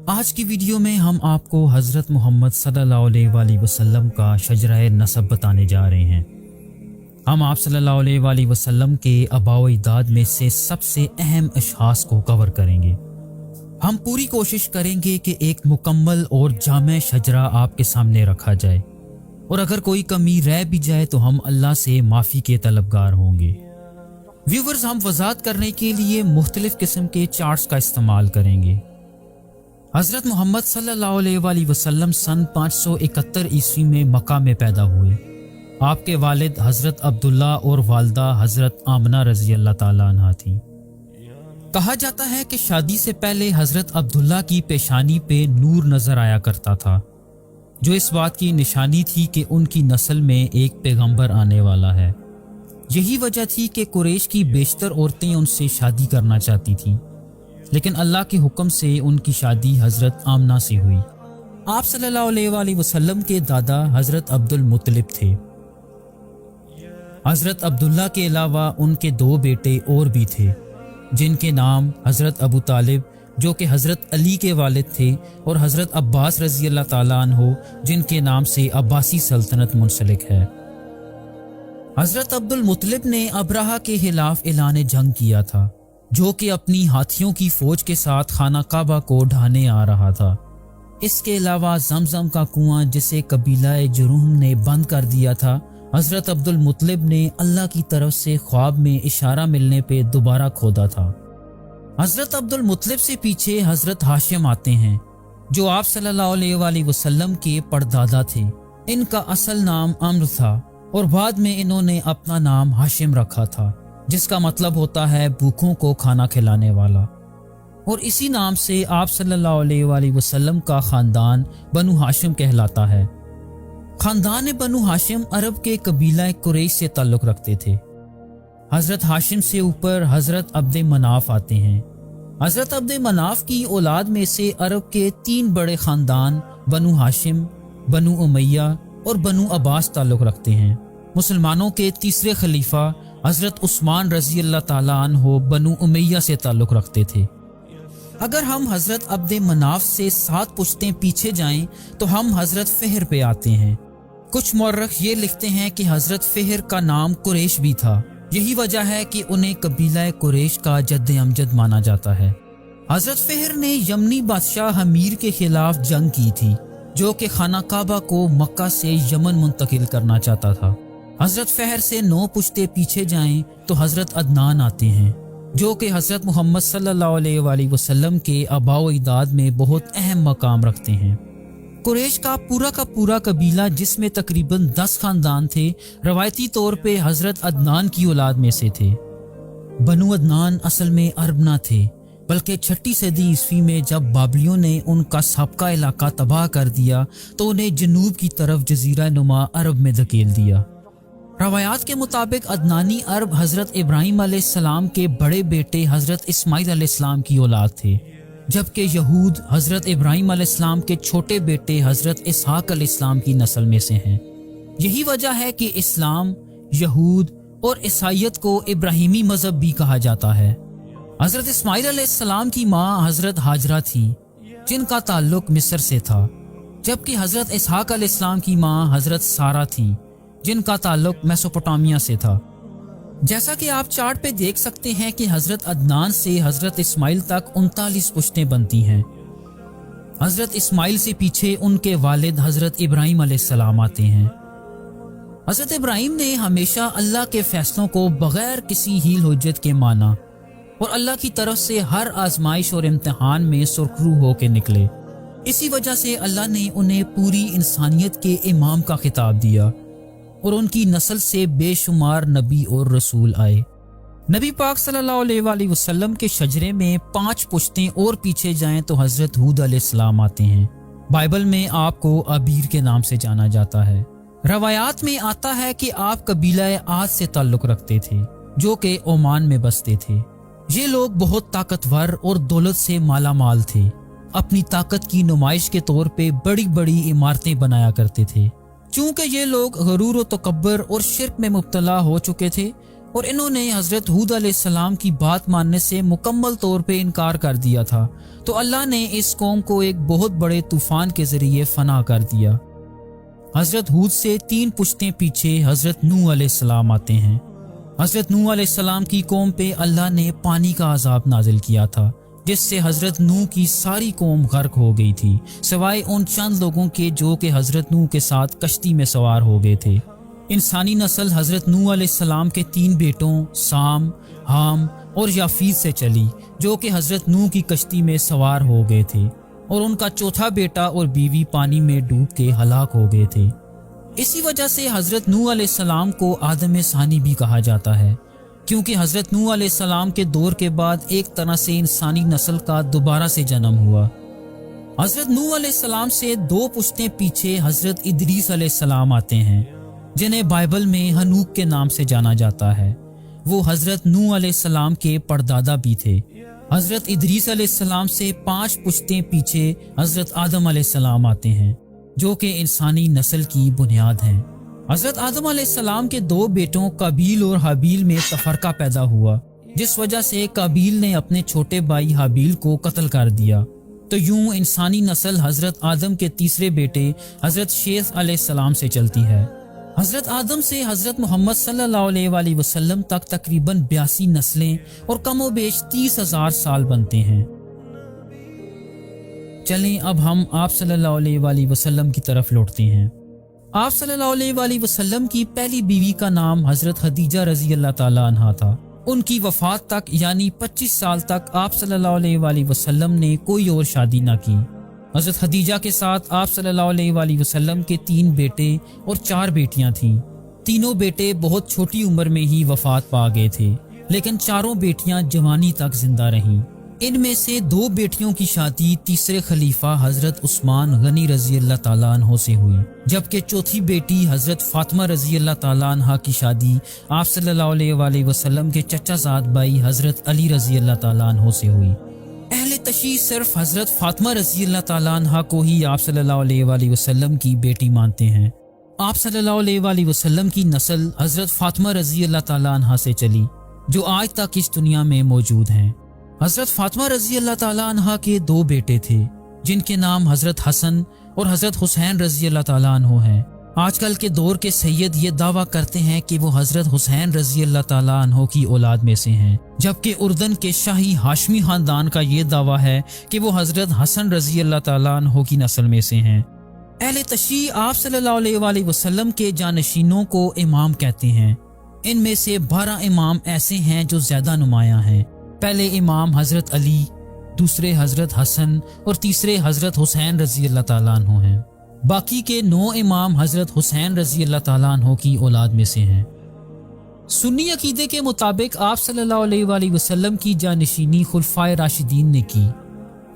آج کی ویڈیو میں ہم آپ کو حضرت محمد صلی اللہ علیہ وسلم کا شجرہ نسب بتانے جا رہے ہیں۔ ہم آپ صلی اللہ علیہ وسلم کے آباء و اجداد میں سے سب سے اہم اشخاص کو کور کریں گے۔ ہم پوری کوشش کریں گے کہ ایک مکمل اور جامع شجرہ آپ کے سامنے رکھا جائے، اور اگر کوئی کمی رہ بھی جائے تو ہم اللہ سے معافی کے طلبگار ہوں گے۔ ویورز، ہم وضاحت کرنے کے لیے مختلف قسم کے چارٹس کا استعمال کریں گے۔ حضرت محمد صلی اللہ علیہ وسلم سن 571 عیسوی میں مکہ میں پیدا ہوئے۔ آپ کے والد حضرت عبداللہ اور والدہ حضرت آمنہ رضی اللہ تعالیٰ عنہا تھیں۔ کہا جاتا ہے کہ شادی سے پہلے حضرت عبداللہ کی پیشانی پہ نور نظر آیا کرتا تھا، جو اس بات کی نشانی تھی کہ ان کی نسل میں ایک پیغمبر آنے والا ہے۔ یہی وجہ تھی کہ قریش کی بیشتر عورتیں ان سے شادی کرنا چاہتی تھیں، لیکن اللہ کے حکم سے ان کی شادی حضرت آمنہ سے ہوئی۔ آپ صلی اللہ علیہ وسلم کے دادا حضرت عبد المطلب تھے۔ حضرت عبداللہ کے علاوہ ان کے 2 بیٹے اور بھی تھے، جن کے نام حضرت ابو طالب جو کہ حضرت علی کے والد تھے، اور حضرت عباس رضی اللہ تعالیٰ عنہ جن کے نام سے عباسی سلطنت منسلک ہے۔ حضرت عبد المطلب نے ابرہہ کے خلاف اعلان جنگ کیا تھا، جو کہ اپنی ہاتھیوں کی فوج کے ساتھ خانہ کعبہ کو ڈھانے آ رہا تھا۔ اس کے علاوہ زمزم کا کنواں جسے قبیلہ جرہم نے بند کر دیا تھا، حضرت عبد المطلب نے اللہ کی طرف سے خواب میں اشارہ ملنے پہ دوبارہ کھودا تھا۔ حضرت عبد المطلب سے پیچھے حضرت ہاشم آتے ہیں، جو آپ صلی اللہ علیہ وسلم کے پردادا تھے۔ ان کا اصل نام عمرو تھا، اور بعد میں انہوں نے اپنا نام ہاشم رکھا تھا، جس کا مطلب ہوتا ہے بھوکوں کو کھانا کھلانے والا، اور اسی نام سے آپ صلی اللہ علیہ وسلم کا خاندان بنو ہاشم کہلاتا ہے۔ خاندان بنو ہاشم عرب کے قبیلہ قریش سے تعلق رکھتے تھے۔ حضرت ہاشم سے اوپر حضرت عبد مناف آتے ہیں۔ حضرت عبد مناف کی اولاد میں سے عرب کے 3 بڑے خاندان بنو ہاشم، بنو امیہ اور بنو عباس تعلق رکھتے ہیں۔ مسلمانوں کے تیسرے خلیفہ حضرت عثمان رضی اللہ تعالیٰ عنہ بنو امیہ سے تعلق رکھتے تھے۔ اگر ہم حضرت عبد مناف سے 7 پشتیں پیچھے جائیں تو ہم حضرت فہر پہ آتے ہیں۔ کچھ مورخ یہ لکھتے ہیں کہ حضرت فہر کا نام قریش بھی تھا، یہی وجہ ہے کہ انہیں قبیلہ قریش کا جد امجد مانا جاتا ہے۔ حضرت فہر نے یمنی بادشاہ حمیر کے خلاف جنگ کی تھی، جو کہ خانہ کعبہ کو مکہ سے یمن منتقل کرنا چاہتا تھا۔ حضرت فہر سے 9 پشتے پیچھے جائیں تو حضرت عدنان آتے ہیں، جو کہ حضرت محمد صلی اللہ علیہ وسلم کے آباء و اجداد میں بہت اہم مقام رکھتے ہیں۔ قریش کا پورا قبیلہ، جس میں تقریباً 10 خاندان تھے، روایتی طور پہ حضرت عدنان کی اولاد میں سے تھے۔ بنو عدنان اصل میں عرب نہ تھے، بلکہ 6 صدی عیسوی میں جب بابلیوں نے ان کا سابقہ علاقہ تباہ کر دیا تو انہیں جنوب کی طرف جزیرہ نما عرب میں دھکیل دیا۔ روایات کے مطابق عدنانی عرب حضرت ابراہیم علیہ السلام کے بڑے بیٹے حضرت اسماعیل علیہ السلام کی اولاد تھے، جبکہ یہود حضرت ابراہیم علیہ السلام کے چھوٹے بیٹے حضرت اسحاق علیہ السلام کی نسل میں سے ہیں۔ یہی وجہ ہے کہ اسلام، یہود اور عیسائیت کو ابراہیمی مذہب بھی کہا جاتا ہے۔ حضرت اسماعیل علیہ السلام کی ماں حضرت ہاجرہ تھی، جن کا تعلق مصر سے تھا، جبکہ حضرت اسحاق علیہ السلام کی ماں حضرت سارہ تھی، جن کا تعلق میسوپوٹامیہ سے تھا۔ جیسا کہ آپ چارٹ پہ دیکھ سکتے ہیں کہ حضرت عدنان سے حضرت اسماعیل تک 39 پشتیں بنتی ہیں۔ حضرت اسماعیل سے پیچھے ان کے والد حضرت ابراہیم علیہ السلام آتے ہیں۔ حضرت ابراہیم نے ہمیشہ اللہ کے فیصلوں کو بغیر کسی ہیل حجت کے مانا، اور اللہ کی طرف سے ہر آزمائش اور امتحان میں سرخرو ہو کے نکلے۔ اسی وجہ سے اللہ نے انہیں پوری انسانیت کے امام کا خطاب دیا، اور ان کی نسل سے بے شمار نبی اور رسول آئے۔ نبی پاک صلی اللہ علیہ وسلم کے شجرے میں 5 پشتیں اور پیچھے جائیں تو حضرت ہود علیہ السلام آتے ہیں۔ بائبل میں آپ کو ابیر کے نام سے جانا جاتا ہے۔ روایات میں آتا ہے کہ آپ قبیلہ عاد سے تعلق رکھتے تھے، جو کہ عمان میں بستے تھے۔ یہ لوگ بہت طاقتور اور دولت سے مالا مال تھے۔ اپنی طاقت کی نمائش کے طور پہ بڑی بڑی عمارتیں بنایا کرتے تھے۔ چونکہ یہ لوگ غرور و تکبر اور شرک میں مبتلا ہو چکے تھے، اور انہوں نے حضرت ہود علیہ السلام کی بات ماننے سے مکمل طور پہ انکار کر دیا تھا، تو اللہ نے اس قوم کو ایک بہت بڑے طوفان کے ذریعے فنا کر دیا۔ حضرت ہود سے 3 پشتیں پیچھے حضرت نوح علیہ السلام آتے ہیں۔ حضرت نوح علیہ السلام کی قوم پہ اللہ نے پانی کا عذاب نازل کیا تھا، جس سے حضرت نوح کی ساری قوم غرق ہو گئی تھی، سوائے ان چند لوگوں کے جو کہ حضرت نوح کے ساتھ کشتی میں سوار ہو گئے تھے۔ انسانی نسل حضرت نوح علیہ السلام کے 3 بیٹوں سام، حام اور یافیت سے چلی، جو کہ حضرت نوح کی کشتی میں سوار ہو گئے تھے، اور ان کا چوتھا بیٹا اور بیوی پانی میں ڈوب کے ہلاک ہو گئے تھے۔ اسی وجہ سے حضرت نوح علیہ السلام کو آدم ثانی بھی کہا جاتا ہے، کیونکہ حضرت نوح علیہ السلام کے دور کے بعد ایک طرح سے انسانی نسل کا دوبارہ سے جنم ہوا۔ حضرت نوح علیہ السلام سے 2 پشتیں پیچھے حضرت ادریس علیہ السلام آتے ہیں، جنہیں بائبل میں ہنوک کے نام سے جانا جاتا ہے۔ وہ حضرت نوح علیہ السلام کے پردادا بھی تھے۔ حضرت ادریس علیہ السلام سے 5 پشتیں پیچھے حضرت آدم علیہ السلام آتے ہیں، جو کہ انسانی نسل کی بنیاد ہیں۔ حضرت آدم علیہ السلام کے 2 بیٹوں قابیل اور حابیل میں تفرقہ پیدا ہوا، جس وجہ سے قابیل نے اپنے چھوٹے بھائی حابیل کو قتل کر دیا۔ تو یوں انسانی نسل حضرت آدم کے تیسرے بیٹے حضرت شیث علیہ السلام سے چلتی ہے۔ حضرت آدم سے حضرت محمد صلی اللہ علیہ وآلہ وسلم تک تقریباً 82 نسلیں اور کم و بیش 30,000 سال بنتے ہیں۔ چلیں اب ہم آپ صلی اللہ علیہ وآلہ وسلم کی طرف لوٹتے ہیں۔ آپ صلی اللہ علیہ وآلہ وسلم کی پہلی بیوی کا نام حضرت خدیجہ رضی اللہ تعالیٰ عنہا تھا۔ ان کی وفات تک یعنی 25 سال تک آپ صلی اللہ علیہ وآلہ وسلم نے کوئی اور شادی نہ کی۔ حضرت خدیجہ کے ساتھ آپ صلی اللہ علیہ وآلہ وسلم کے 3 بیٹے اور 4 بیٹیاں تھیں۔ تینوں بیٹے بہت چھوٹی عمر میں ہی وفات پا گئے تھے، لیکن چاروں بیٹیاں جوانی تک زندہ رہیں۔ ان میں سے 2 بیٹیوں کی شادی تیسرے خلیفہ حضرت عثمان غنی رضی اللہ تعالیٰ عنہ سے ہوئی، جبکہ چوتھی بیٹی حضرت فاطمہ رضی اللہ تعالیٰ عنہ کی شادی آپ صلی اللہ علیہ وآلہ وسلم کے چچا زاد بھائی حضرت علی رضی اللہ تعالیٰ عنہ سے ہوئی۔ اہل تشیع صرف حضرت فاطمہ رضی اللہ تعالیٰ عنہ کو ہی آپ صلی اللہ علیہ وآلہ وسلم کی بیٹی مانتے ہیں۔ آپ صلی اللہ علیہ وآلہ وسلم کی نسل حضرت فاطمہ رضی اللہ تعالیٰ عنہ سے چلی، جو آج تک اس دنیا میں موجود ہیں۔ حضرت فاطمہ رضی اللہ تعالیٰ عنہ کے 2 بیٹے تھے، جن کے نام حضرت حسن اور حضرت حسین رضی اللہ تعالیٰ عنہ ہیں۔ آج کل کے دور کے سید یہ دعویٰ کرتے ہیں کہ وہ حضرت حسین رضی اللہ تعالیٰ عنہ کی اولاد میں سے ہیں، جبکہ اردن کے شاہی ہاشمی خاندان کا یہ دعویٰ ہے کہ وہ حضرت حسن رضی اللہ تعالیٰ عنہ کی نسل میں سے ہیں۔ اہل تشیع آپ صلی اللہ علیہ وآلہ وسلم کے جانشینوں کو امام کہتے ہیں۔ ان میں سے 12 امام ایسے ہیں جو زیادہ نمایاں ہیں۔ پہلے امام حضرت علی، دوسرے حضرت حسن اور تیسرے حضرت حسین رضی اللہ تعالیٰ عنہ ہیں۔ باقی کے 9 امام حضرت حسین رضی اللہ تعالیٰ عنہ کی اولاد میں سے ہیں۔ سنی عقیدے کے مطابق آپ صلی اللہ علیہ وآلہ وسلم کی جانشینی خلفائے راشدین نے کی،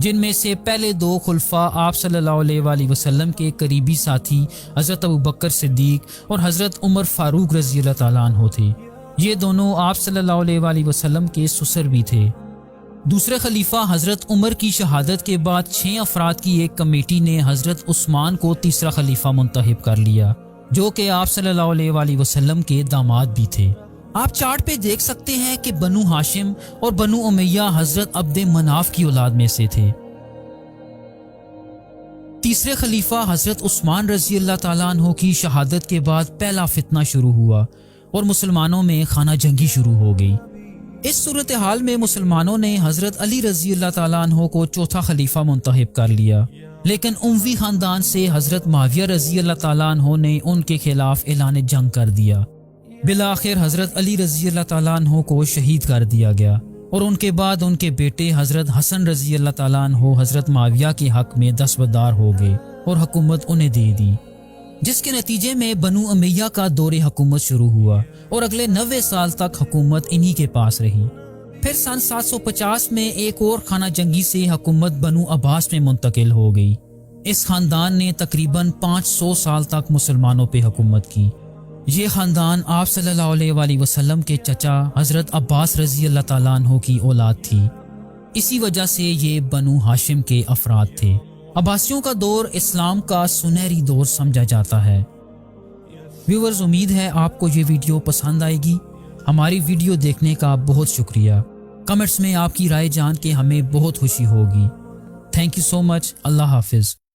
جن میں سے پہلے 2 خلفاء آپ صلی اللہ علیہ وآلہ وسلم کے قریبی ساتھی حضرت ابوبکر صدیق اور حضرت عمر فاروق رضی اللہ تعالیٰ عنہ تھے۔ یہ دونوں آپ صلی اللہ علیہ وآلہ وسلم کے سسر بھی تھے۔ دوسرے خلیفہ حضرت عمر کی شہادت کے بعد 6 افراد کی ایک کمیٹی نے حضرت عثمان کو تیسرا خلیفہ منتخب کر لیا، جو کہ آپ صلی اللہ علیہ وآلہ وسلم کے داماد بھی تھے۔ آپ چارٹ پہ دیکھ سکتے ہیں کہ بنو ہاشم اور بنو امیہ حضرت عبد مناف کی اولاد میں سے تھے۔ تیسرے خلیفہ حضرت عثمان رضی اللہ تعالیٰ عنہ کی شہادت کے بعد پہلا فتنہ شروع ہوا اور مسلمانوں میں خانہ جنگی شروع ہو گئی۔ اس صورتحال میں مسلمانوں نے حضرت علی رضی اللہ تعالیٰ عنہ کو چوتھا خلیفہ منتخب کر لیا، لیکن اموی خاندان سے حضرت معاویہ رضی اللہ تعالیٰ عنہ نے ان کے خلاف اعلان جنگ کر دیا۔ بالآخر حضرت علی رضی اللہ تعالیٰ عنہ کو شہید کر دیا گیا، اور ان کے بعد ان کے بیٹے حضرت حسن رضی اللہ تعالیٰ عنہ حضرت معاویہ کے حق میں دستبردار ہو گئے اور حکومت انہیں دے دی، جس کے نتیجے میں بنو امیہ کا دور حکومت شروع ہوا اور اگلے 90 سال تک حکومت انہی کے پاس رہی۔ پھر سن 750 میں ایک اور خانہ جنگی سے حکومت بنو عباس میں منتقل ہو گئی۔ اس خاندان نے تقریباً 500 سال تک مسلمانوں پہ حکومت کی۔ یہ خاندان آپ صلی اللہ علیہ وآلہ وسلم کے چچا حضرت عباس رضی اللہ تعالیٰ عنہ کی اولاد تھی، اسی وجہ سے یہ بنو ہاشم کے افراد تھے۔ عباسیوں کا دور اسلام کا سنہری دور سمجھا جاتا ہے۔ ویورز، امید ہے آپ کو یہ ویڈیو پسند آئے گی۔ ہماری ویڈیو دیکھنے کا بہت شکریہ۔ کمنٹس میں آپ کی رائے جان کے ہمیں بہت خوشی ہوگی۔ تھینک یو سو مچ۔ اللہ حافظ۔